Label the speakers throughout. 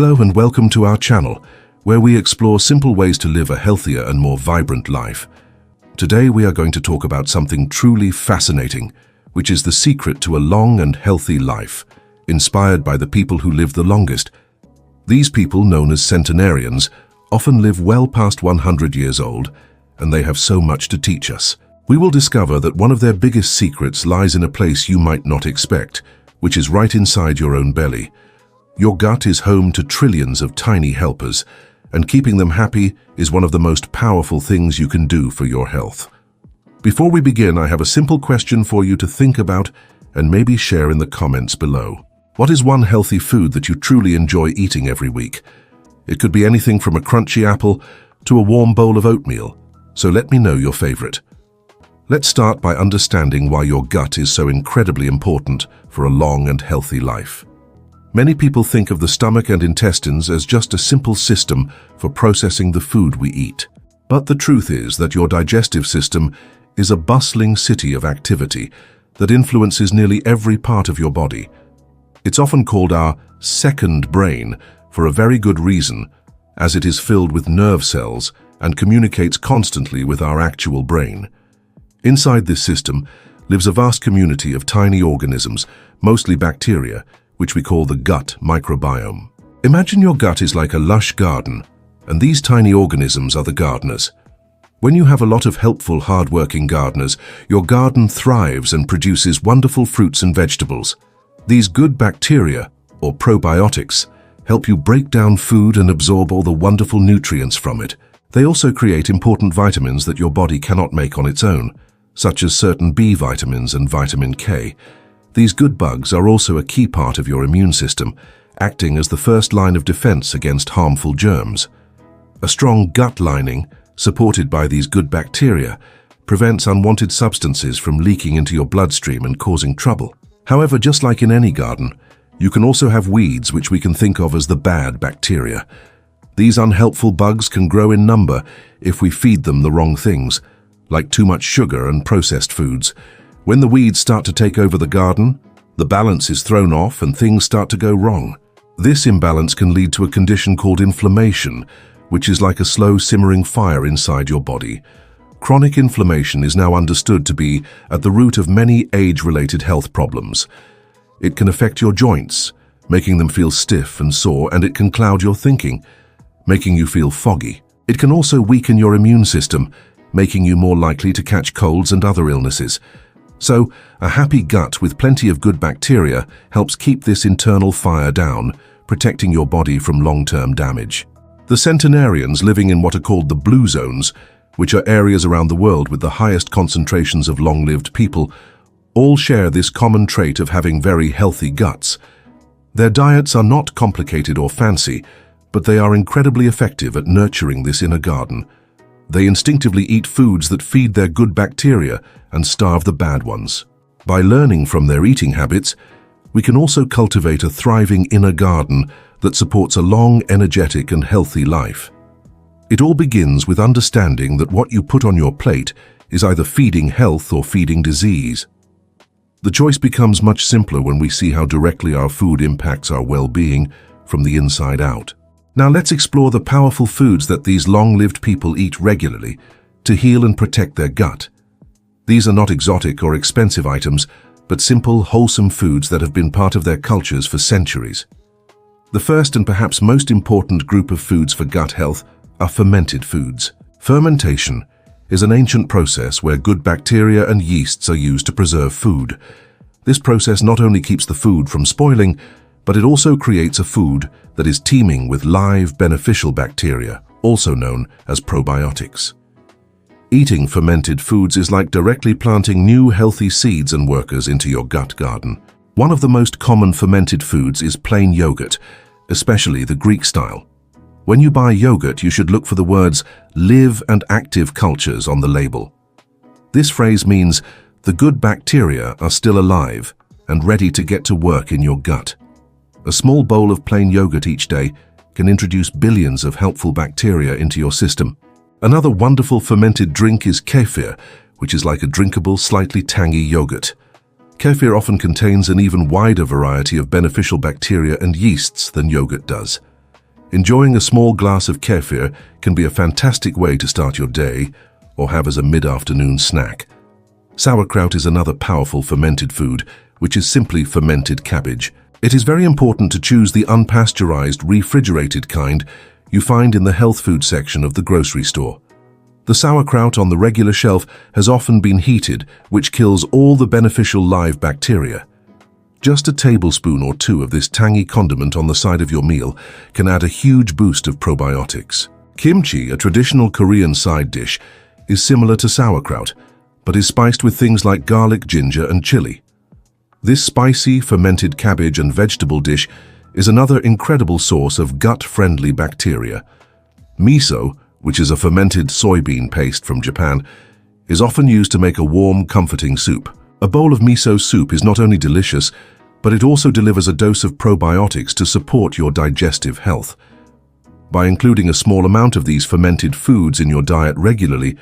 Speaker 1: Hello and welcome to our channel, where we explore simple ways to live a healthier and more vibrant life. Today we are going to talk about something truly fascinating, which is the secret to a long and healthy life, inspired by the people who live the longest. These people, known as centenarians, often live well past 100 years old, and they have so much to teach us. We will discover that one of their biggest secrets lies in a place you might not expect, which is right inside your own belly. Your gut is home to trillions of tiny helpers, and keeping them happy is one of the most powerful things you can do for your health. Before we begin, I have a simple question for you to think about and maybe share in the comments below. What is one healthy food that you truly enjoy eating every week? It could be anything from a crunchy apple to a warm bowl of oatmeal, so let me know your favorite. Let's start by understanding why your gut is so incredibly important for a long and healthy life. Many people think of the stomach and intestines as just a simple system for processing the food we eat. But the truth is that your digestive system is a bustling city of activity that influences nearly every part of your body. It's often called our second brain for a very good reason, as it is filled with nerve cells and communicates constantly with our actual brain. Inside this system lives a vast community of tiny organisms, mostly bacteria, which we call the gut microbiome. Imagine your gut is like a lush garden, and these tiny organisms are the gardeners. When you have a lot of helpful, hard-working gardeners, your garden thrives and produces wonderful fruits and vegetables. These good bacteria, or probiotics, help you break down food and absorb all the wonderful nutrients from it. They also create important vitamins that your body cannot make on its own, such as certain B vitamins and vitamin K. These good bugs are also a key part of your immune system, acting as the first line of defense against harmful germs. A strong gut lining, supported by these good bacteria, prevents unwanted substances from leaking into your bloodstream and causing trouble. However, just like in any garden, you can also have weeds, which we can think of as the bad bacteria. These unhelpful bugs can grow in number if we feed them the wrong things, like too much sugar and processed foods. When the weeds start to take over the garden, the balance is thrown off and things start to go wrong. This imbalance can lead to a condition called inflammation, which is like a slow simmering fire inside your body. Chronic inflammation is now understood to be at the root of many age-related health problems. It can affect your joints, making them feel stiff and sore, and it can cloud your thinking, making you feel foggy. It can also weaken your immune system, making you more likely to catch colds and other illnesses. So, a happy gut with plenty of good bacteria helps keep this internal fire down, protecting your body from long-term damage. The centenarians living in what are called the blue zones, which are areas around the world with the highest concentrations of long-lived people, all share this common trait of having very healthy guts. Their diets are not complicated or fancy, but they are incredibly effective at nurturing this inner garden. They instinctively eat foods that feed their good bacteria and starve the bad ones. By learning from their eating habits, we can also cultivate a thriving inner garden that supports a long, energetic, and healthy life. It all begins with understanding that what you put on your plate is either feeding health or feeding disease. The choice becomes much simpler when we see how directly our food impacts our well-being from the inside out. Now let's explore the powerful foods that these long-lived people eat regularly to heal and protect their gut. These are not exotic or expensive items, but simple, wholesome foods that have been part of their cultures for centuries. The first and perhaps most important group of foods for gut health are fermented foods. Fermentation is an ancient process where good bacteria and yeasts are used to preserve food. This process not only keeps the food from spoiling, but it also creates a food that is teeming with live, beneficial bacteria, also known as probiotics. Eating fermented foods is like directly planting new healthy seeds and workers into your gut garden. One of the most common fermented foods is plain yogurt, especially the Greek style. When you buy yogurt, you should look for the words "live and active cultures" on the label. This phrase means the good bacteria are still alive and ready to get to work in your gut. A small bowl of plain yogurt each day can introduce billions of helpful bacteria into your system. Another wonderful fermented drink is kefir, which is like a drinkable, slightly tangy yogurt. Kefir often contains an even wider variety of beneficial bacteria and yeasts than yogurt does. Enjoying a small glass of kefir can be a fantastic way to start your day or have as a mid-afternoon snack. Sauerkraut is another powerful fermented food, which is simply fermented cabbage. It is very important to choose the unpasteurized, refrigerated kind you find in the health food section of the grocery store. The sauerkraut on the regular shelf has often been heated, which kills all the beneficial live bacteria. Just a tablespoon or two of this tangy condiment on the side of your meal can add a huge boost of probiotics. Kimchi, a traditional Korean side dish, is similar to sauerkraut, but is spiced with things like garlic, ginger, and chili. This spicy, fermented cabbage and vegetable dish is another incredible source of gut-friendly bacteria. Miso, which is a fermented soybean paste from Japan, is often used to make a warm, comforting soup. A bowl of miso soup is not only delicious, but it also delivers a dose of probiotics to support your digestive health. By including a small amount of these fermented foods in your diet regularly,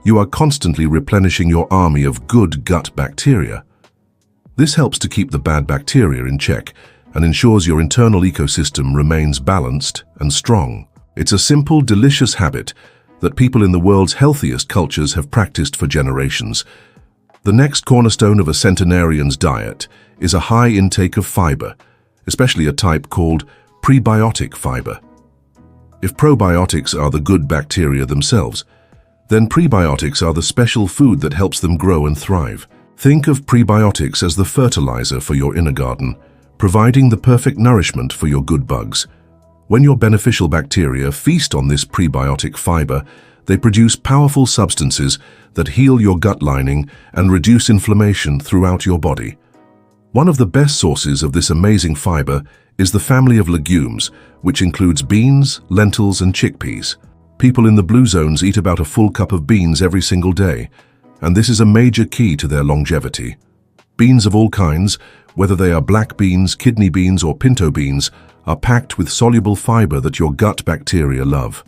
Speaker 1: you are constantly replenishing your army of good gut bacteria. This helps to keep the bad bacteria in check and ensures your internal ecosystem remains balanced and strong. It's a simple, delicious habit that people in the world's healthiest cultures have practiced for generations. The next cornerstone of a centenarian's diet is a high intake of fiber, especially a type called prebiotic fiber. If probiotics are the good bacteria themselves, then prebiotics are the special food that helps them grow and thrive. Think of prebiotics as the fertilizer for your inner garden, providing the perfect nourishment for your good bugs. When your beneficial bacteria feast on this prebiotic fiber, they produce powerful substances that heal your gut lining and reduce inflammation throughout your body. One of the best sources of this amazing fiber is the family of legumes, which includes beans, lentils, and chickpeas. People in the blue zones eat about a full cup of beans every single day, and this is a major key to their longevity. Beans of all kinds, whether they are black beans, kidney beans, or pinto beans, are packed with soluble fiber that your gut bacteria love.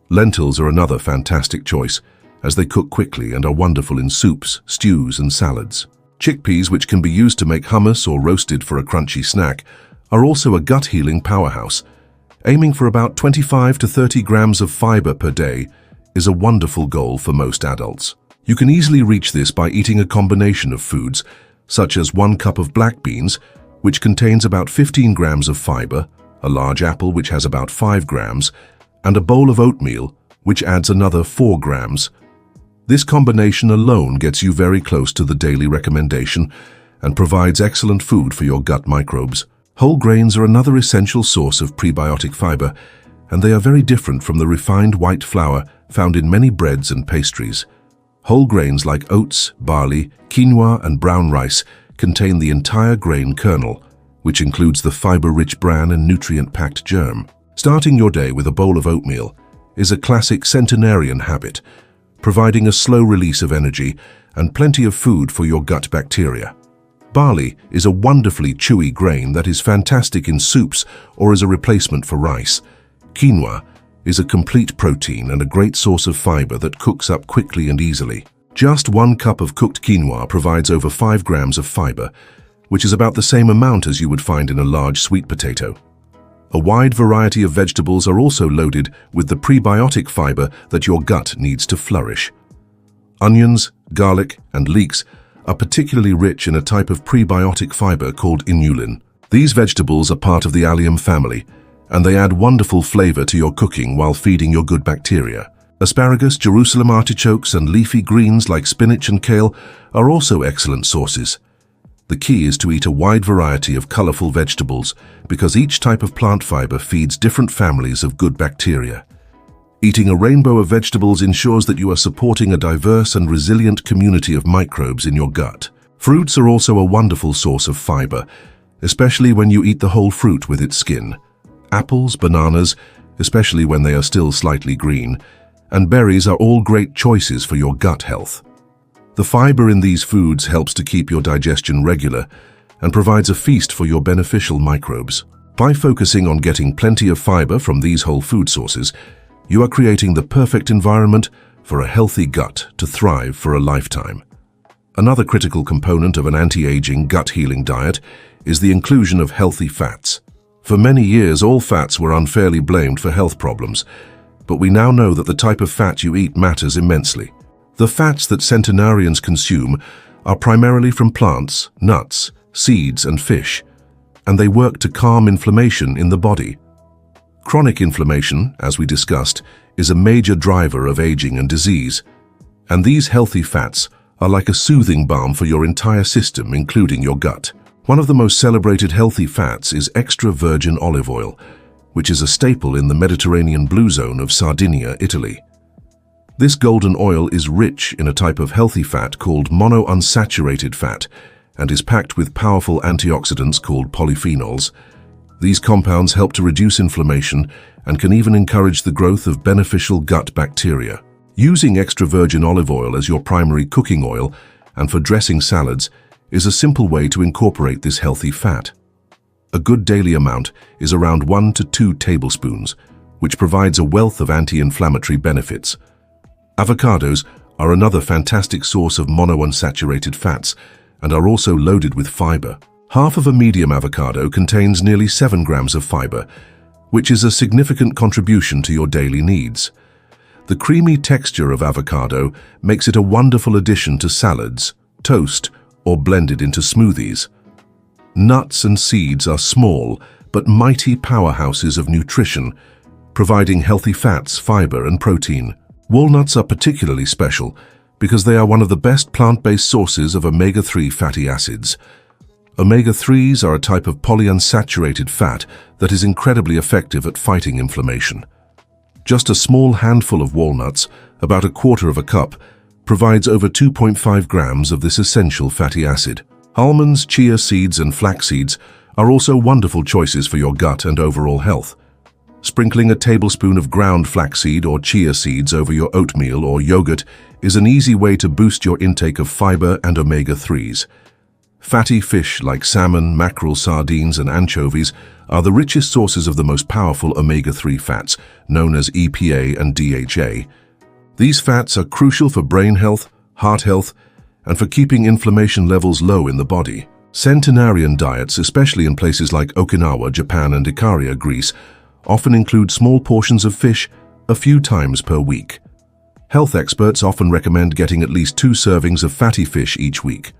Speaker 1: Lentils are another fantastic choice, as they cook quickly and are wonderful in soups, stews, and salads. Chickpeas, which can be used to make hummus or roasted for a crunchy snack, are also a gut-healing powerhouse. Aiming for about 25 to 30 grams of fiber per day is a wonderful goal for most adults. You can easily reach this by eating a combination of foods, such as 1 cup of black beans, which contains about 15 grams of fiber, a large apple which has about 5 grams, and a bowl of oatmeal, which adds another 4 grams. This combination alone gets you very close to the daily recommendation and provides excellent food for your gut microbes. Whole grains are another essential source of prebiotic fiber, and they are very different from the refined white flour found in many breads and pastries. Whole grains like oats, barley, quinoa, and brown rice contain the entire grain kernel, which includes the fiber-rich bran and nutrient-packed germ. Starting your day with a bowl of oatmeal is a classic centenarian habit, providing a slow release of energy and plenty of food for your gut bacteria. Barley is a wonderfully chewy grain that is fantastic in soups or as a replacement for rice. Quinoa is a complete protein and a great source of fiber that cooks up quickly and easily. Just 1 cup of cooked quinoa provides over 5 grams of fiber, which is about the same amount as you would find in a large sweet potato. A wide variety of vegetables are also loaded with the prebiotic fiber that your gut needs to flourish. Onions, garlic, and leeks are particularly rich in a type of prebiotic fiber called inulin. These vegetables are part of the allium family, and they add wonderful flavor to your cooking while feeding your good bacteria. Asparagus, Jerusalem artichokes, and leafy greens like spinach and kale are also excellent sources. The key is to eat a wide variety of colorful vegetables because each type of plant fiber feeds different families of good bacteria. Eating a rainbow of vegetables ensures that you are supporting a diverse and resilient community of microbes in your gut. Fruits are also a wonderful source of fiber, especially when you eat the whole fruit with its skin. Apples, bananas, especially when they are still slightly green, and berries are all great choices for your gut health. The fiber in these foods helps to keep your digestion regular and provides a feast for your beneficial microbes. By focusing on getting plenty of fiber from these whole food sources, you are creating the perfect environment for a healthy gut to thrive for a lifetime. Another critical component of an anti-aging, gut-healing diet is the inclusion of healthy fats. For many years, all fats were unfairly blamed for health problems, but we now know that the type of fat you eat matters immensely. The fats that centenarians consume are primarily from plants, nuts, seeds, and fish, and they work to calm inflammation in the body. Chronic inflammation, as we discussed, is a major driver of aging and disease, and these healthy fats are like a soothing balm for your entire system, including your gut. One of the most celebrated healthy fats is extra virgin olive oil, which is a staple in the Mediterranean blue zone of Sardinia, Italy. This golden oil is rich in a type of healthy fat called monounsaturated fat and is packed with powerful antioxidants called polyphenols. These compounds help to reduce inflammation and can even encourage the growth of beneficial gut bacteria. Using extra virgin olive oil as your primary cooking oil and for dressing salads is a simple way to incorporate this healthy fat. A good daily amount is around 1 to 2 tablespoons, which provides a wealth of anti-inflammatory benefits. Avocados are another fantastic source of monounsaturated fats and are also loaded with fiber. Half of a medium avocado contains nearly 7 grams of fiber, which is a significant contribution to your daily needs. The creamy texture of avocado makes it a wonderful addition to salads, toast, or blended into smoothies. Nuts and seeds are small but mighty powerhouses of nutrition, providing healthy fats, fiber, and protein. Walnuts are particularly special because they are one of the best plant-based sources of omega-3 fatty acids. Omega-3s are a type of polyunsaturated fat that is incredibly effective at fighting inflammation. Just a small handful of walnuts, about a quarter of a cup, provides over 2.5 grams of this essential fatty acid. Almonds, chia seeds, and flax seeds are also wonderful choices for your gut and overall health. Sprinkling a tablespoon of ground flaxseed or chia seeds over your oatmeal or yogurt is an easy way to boost your intake of fiber and omega-3s. Fatty fish like salmon, mackerel, sardines, and anchovies are the richest sources of the most powerful omega-3 fats, known as EPA and DHA. These fats are crucial for brain health, heart health, and for keeping inflammation levels low in the body. Centenarian diets, especially in places like Okinawa, Japan, and Ikaria, Greece, often include small portions of fish a few times per week. Health experts often recommend getting at least 2 servings of fatty fish each week.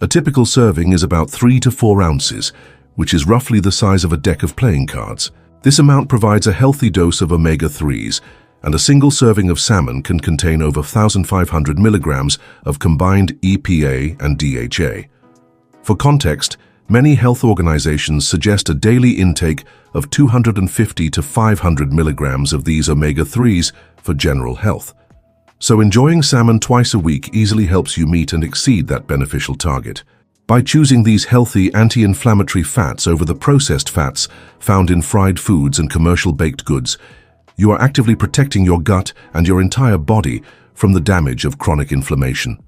Speaker 1: A typical serving is about 3 to 4 ounces, which is roughly the size of a deck of playing cards. This amount provides a healthy dose of omega-3s, and a single serving of salmon can contain over 1,500 milligrams of combined EPA and DHA. For context, many health organizations suggest a daily intake of 250 to 500 milligrams of these omega-3s for general health. So enjoying salmon twice a week easily helps you meet and exceed that beneficial target. By choosing these healthy anti-inflammatory fats over the processed fats found in fried foods and commercial baked goods, you are actively protecting your gut and your entire body from the damage of chronic inflammation.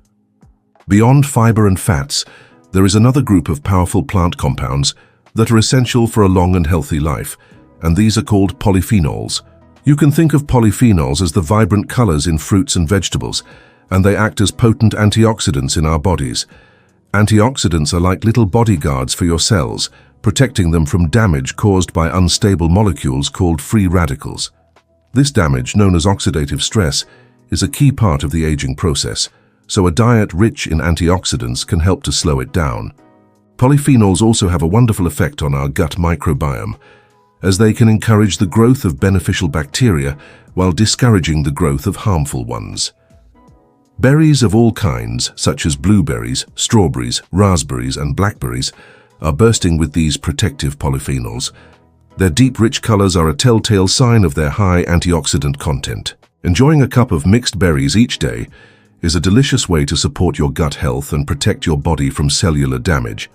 Speaker 1: Beyond fiber and fats, there is another group of powerful plant compounds that are essential for a long and healthy life, and these are called polyphenols. You can think of polyphenols as the vibrant colors in fruits and vegetables, and they act as potent antioxidants in our bodies. Antioxidants are like little bodyguards for your cells, protecting them from damage caused by unstable molecules called free radicals. This damage, known as oxidative stress, is a key part of the aging process, so a diet rich in antioxidants can help to slow it down. Polyphenols also have a wonderful effect on our gut microbiome, as they can encourage the growth of beneficial bacteria while discouraging the growth of harmful ones. Berries of all kinds, such as blueberries, strawberries, raspberries, and blackberries, are bursting with these protective polyphenols. Their deep, rich colors are a telltale sign of their high antioxidant content. Enjoying a cup of mixed berries each day is a delicious way to support your gut health and protect your body from cellular damage.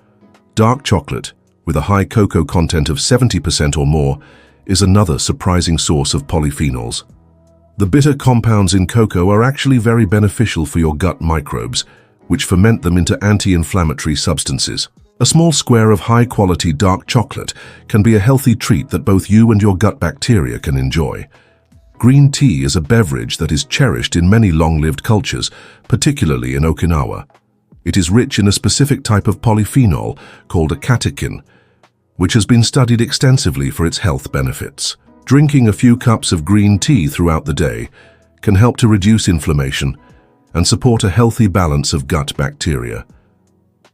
Speaker 1: Dark chocolate, with a high cocoa content of 70% or more, is another surprising source of polyphenols. The bitter compounds in cocoa are actually very beneficial for your gut microbes, which ferment them into anti-inflammatory substances. A small square of high-quality dark chocolate can be a healthy treat that both you and your gut bacteria can enjoy. Green tea is a beverage that is cherished in many long-lived cultures, particularly in Okinawa. It is rich in a specific type of polyphenol called a catechin. which has been studied extensively for its health benefits. Drinking a few cups of green tea throughout the day can help to reduce inflammation and support a healthy balance of gut bacteria.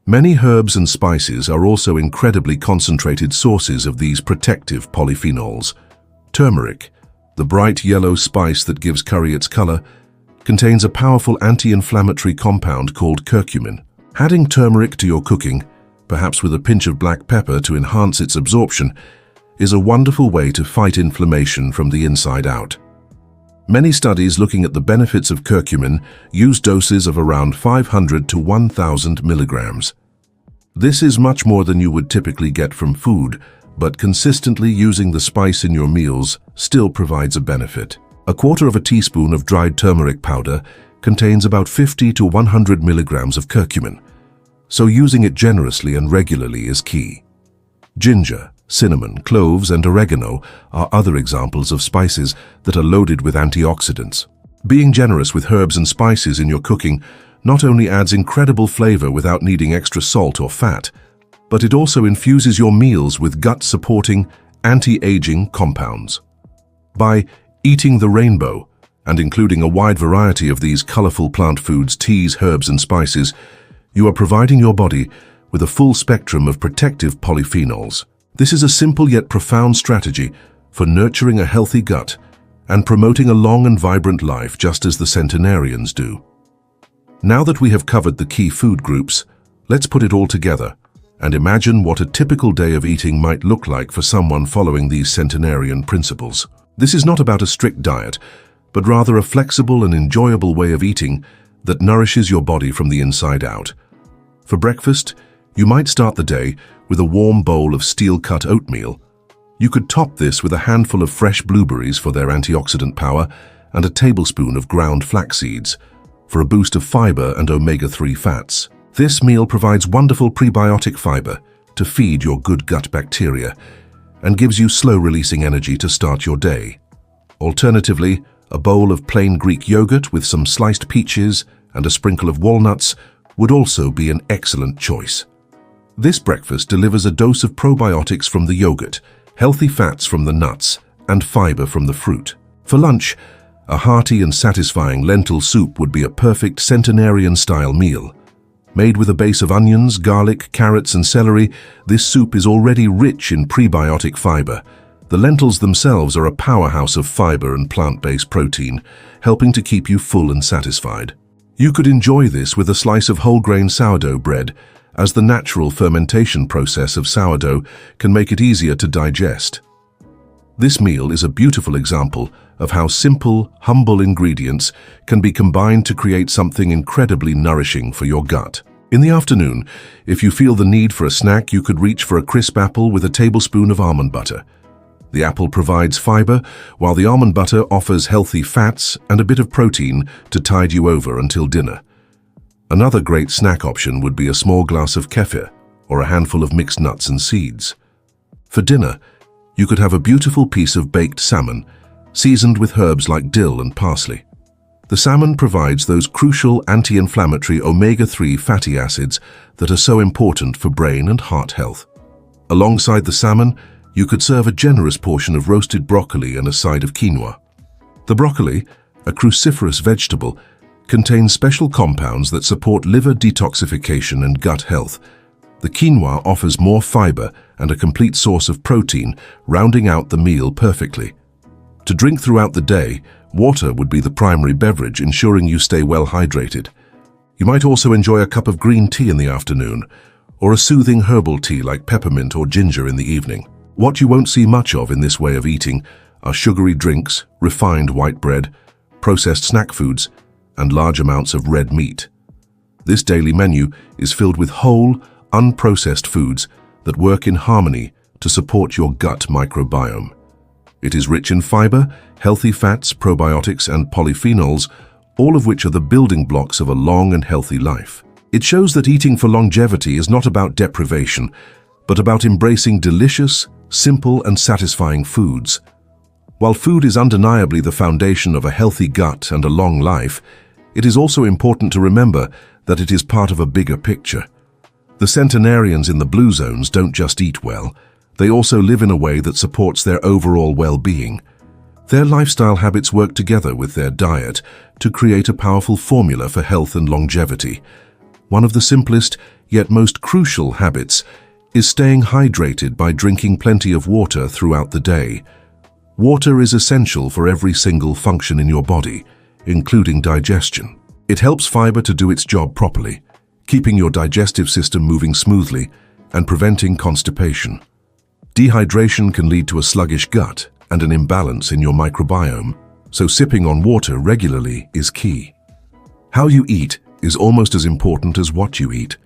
Speaker 1: Many herbs and spices are also incredibly concentrated sources of these protective polyphenols. Turmeric, the bright yellow spice that gives curry its color, contains a powerful anti-inflammatory compound called curcumin. Adding turmeric to your cooking, perhaps with a pinch of black pepper to enhance its absorption, is a wonderful way to fight inflammation from the inside out. Many studies looking at the benefits of curcumin use doses of around 500 to 1,000 milligrams. This is much more than you would typically get from food, but consistently using the spice in your meals still provides a benefit. A quarter of a teaspoon of dried turmeric powder contains about 50 to 100 milligrams of curcumin, so using it generously and regularly is key. Ginger, cinnamon, cloves, and oregano are other examples of spices that are loaded with antioxidants. Being generous with herbs and spices in your cooking not only adds incredible flavor without needing extra salt or fat, but it also infuses your meals with gut-supporting, anti-aging compounds. By eating the rainbow and including a wide variety of these colorful plant foods, teas, herbs, and spices, you are providing your body with a full spectrum of protective polyphenols. This is a simple yet profound strategy for nurturing a healthy gut and promoting a long and vibrant life, just as the Centenarians do. Now that we have covered the key food groups, let's put it all together and imagine what a typical day of eating might look like for someone following these Centenarian principles. This is not about a strict diet, but rather a flexible and enjoyable way of eating that nourishes your body from the inside out. For breakfast, you might start the day with a warm bowl of steel-cut oatmeal. You could top this with a handful of fresh blueberries for their antioxidant power and a tablespoon of ground flax seeds for a boost of fiber and omega-3 fats. This meal provides wonderful prebiotic fiber to feed your good gut bacteria and gives you slow-releasing energy to start your day. Alternatively, a bowl of plain Greek yogurt with some sliced peaches and a sprinkle of walnuts would also be an excellent choice. This breakfast delivers a dose of probiotics from the yogurt, healthy fats from the nuts, and fiber from the fruit. For lunch, a hearty and satisfying lentil soup would be a perfect Centenarian-style meal. Made with a base of onions, garlic, carrots, and celery, this soup is already rich in prebiotic fiber. The lentils themselves are a powerhouse of fiber and plant-based protein, helping to keep you full and satisfied. You could enjoy this with a slice of whole-grain sourdough bread, as the natural fermentation process of sourdough can make it easier to digest. This meal is a beautiful example of how simple, humble ingredients can be combined to create something incredibly nourishing for your gut. In the afternoon, if you feel the need for a snack, you could reach for a crisp apple with a tablespoon of almond butter. The apple provides fiber, while the almond butter offers healthy fats and a bit of protein to tide you over until dinner. Another great snack option would be a small glass of kefir or a handful of mixed nuts and seeds. For dinner, you could have a beautiful piece of baked salmon, seasoned with herbs like dill and parsley. The salmon provides those crucial anti-inflammatory omega-3 fatty acids that are so important for brain and heart health. Alongside the salmon, you could serve a generous portion of roasted broccoli and a side of quinoa. The broccoli, a cruciferous vegetable, contains special compounds that support liver detoxification and gut health. The quinoa offers more fiber and a complete source of protein, rounding out the meal perfectly. To drink throughout the day, water would be the primary beverage, ensuring you stay well hydrated. You might also enjoy a cup of green tea in the afternoon, or a soothing herbal tea like peppermint or ginger in the evening. What you won't see much of in this way of eating are sugary drinks, refined white bread, processed snack foods, and large amounts of red meat. This daily menu is filled with whole, unprocessed foods that work in harmony to support your gut microbiome. It is rich in fiber, healthy fats, probiotics, and polyphenols, all of which are the building blocks of a long and healthy life. It shows that eating for longevity is not about deprivation, but about embracing delicious, simple, and satisfying foods. While food is undeniably the foundation of a healthy gut and a long life, it is also important to remember that it is part of a bigger picture. The Centenarians in the blue zones don't just eat well, They also live in a way that supports their overall well-being. Their lifestyle habits work together with their diet to create a powerful formula for health and longevity. One of the simplest, yet most crucial habits is staying hydrated by drinking plenty of water throughout the day. Water is essential for every single function in your body, including digestion. It helps fiber to do its job properly, keeping your digestive system moving smoothly and preventing constipation. Dehydration can lead to a sluggish gut and an imbalance in your microbiome, so sipping on water regularly is key. How you eat is almost as important as what you eat,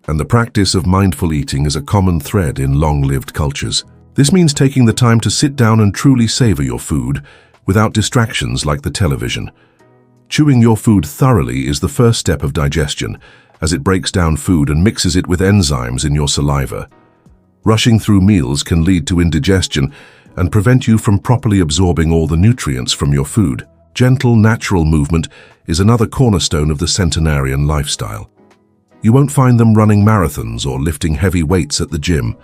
Speaker 1: and the practice of mindful eating is a common thread in long-lived cultures. This means taking the time to sit down and truly savor your food without distractions like the television. Chewing your food thoroughly is the first step of digestion, as it breaks down food and mixes it with enzymes in your saliva. Rushing through meals can lead to indigestion and prevent you from properly absorbing all the nutrients from your food. Gentle, natural movement is another cornerstone of the Centenarian lifestyle. You won't find them running marathons or lifting heavy weights at the gym.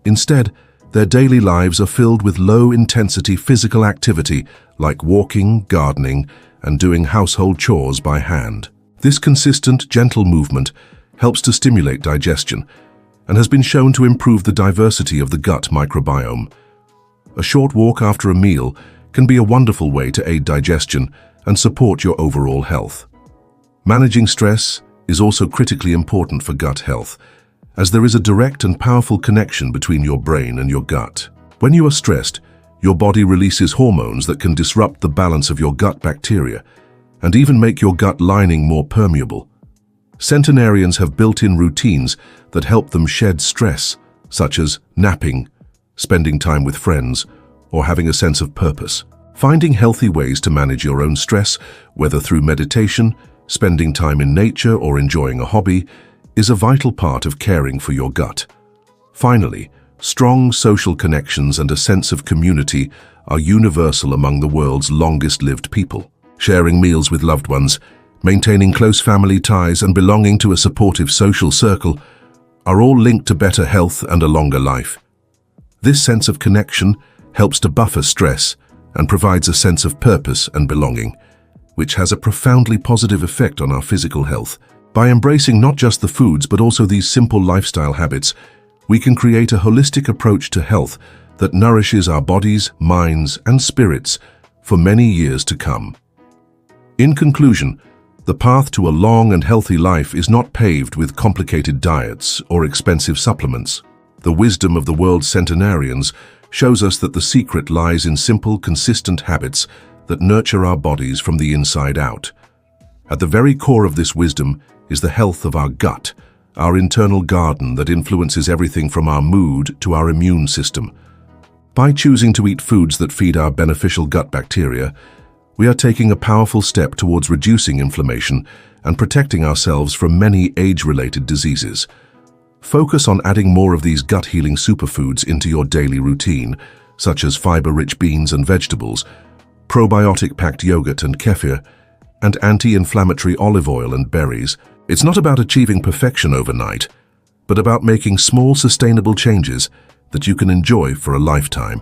Speaker 1: Instead, their daily lives are filled with low-intensity physical activity like walking, gardening, and doing household chores by hand. This consistent, gentle movement helps to stimulate digestion and has been shown to improve the diversity of the gut microbiome. A short walk after a meal can be a wonderful way to aid digestion and support your overall health. Managing stress is also critically important for gut health, as there is a direct and powerful connection between your brain and your gut. When you are stressed, your body releases hormones that can disrupt the balance of your gut bacteria and even make your gut lining more permeable. Centenarians have built-in routines that help them shed stress, such as napping, spending time with friends, or having a sense of purpose. Finding healthy ways to manage your own stress, whether through meditation, spending time in nature, or enjoying a hobby, is a vital part of caring for your gut. Finally, strong social connections and a sense of community are universal among the world's longest-lived people. Sharing meals with loved ones, maintaining close family ties, and belonging to a supportive social circle are all linked to better health and a longer life. This sense of connection helps to buffer stress and provides a sense of purpose and belonging, which has a profoundly positive effect on our physical health. By embracing not just the foods but also these simple lifestyle habits, we can create a holistic approach to health that nourishes our bodies, minds, and spirits for many years to come. In conclusion, the path to a long and healthy life is not paved with complicated diets or expensive supplements. The wisdom of the world's centenarians shows us that the secret lies in simple, consistent habits that nurture our bodies from the inside out. At the very core of this wisdom is the health of our gut, our internal garden that influences everything from our mood to our immune system. By choosing to eat foods that feed our beneficial gut bacteria, we are taking a powerful step towards reducing inflammation and protecting ourselves from many age-related diseases. Focus on adding more of these gut-healing superfoods into your daily routine, such as fiber-rich beans and vegetables, probiotic-packed yogurt and kefir, and anti-inflammatory olive oil and berries. It's not about achieving perfection overnight, but about making small, sustainable changes that you can enjoy for a lifetime.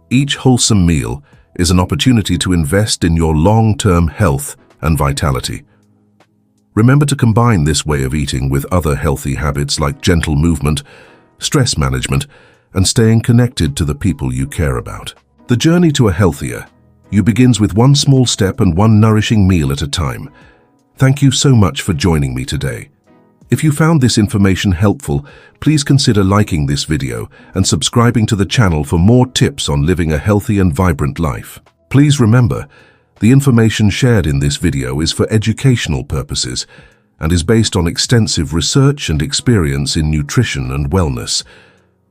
Speaker 1: Each wholesome meal is an opportunity to invest in your long-term health and vitality. Remember to combine this way of eating with other healthy habits like gentle movement, stress management, and staying connected to the people you care about. The journey to a healthier you begins with one small step and one nourishing meal at a time. Thank you so much for joining me today. If you found this information helpful, please consider liking this video and subscribing to the channel for more tips on living a healthy and vibrant life. Please remember, the information shared in this video is for educational purposes and is based on extensive research and experience in nutrition and wellness.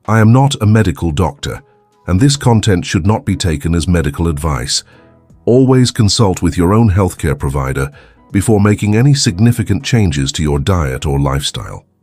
Speaker 1: I am not a medical doctor, and this content should not be taken as medical advice. Always consult with your own healthcare provider before making any significant changes to your diet or lifestyle.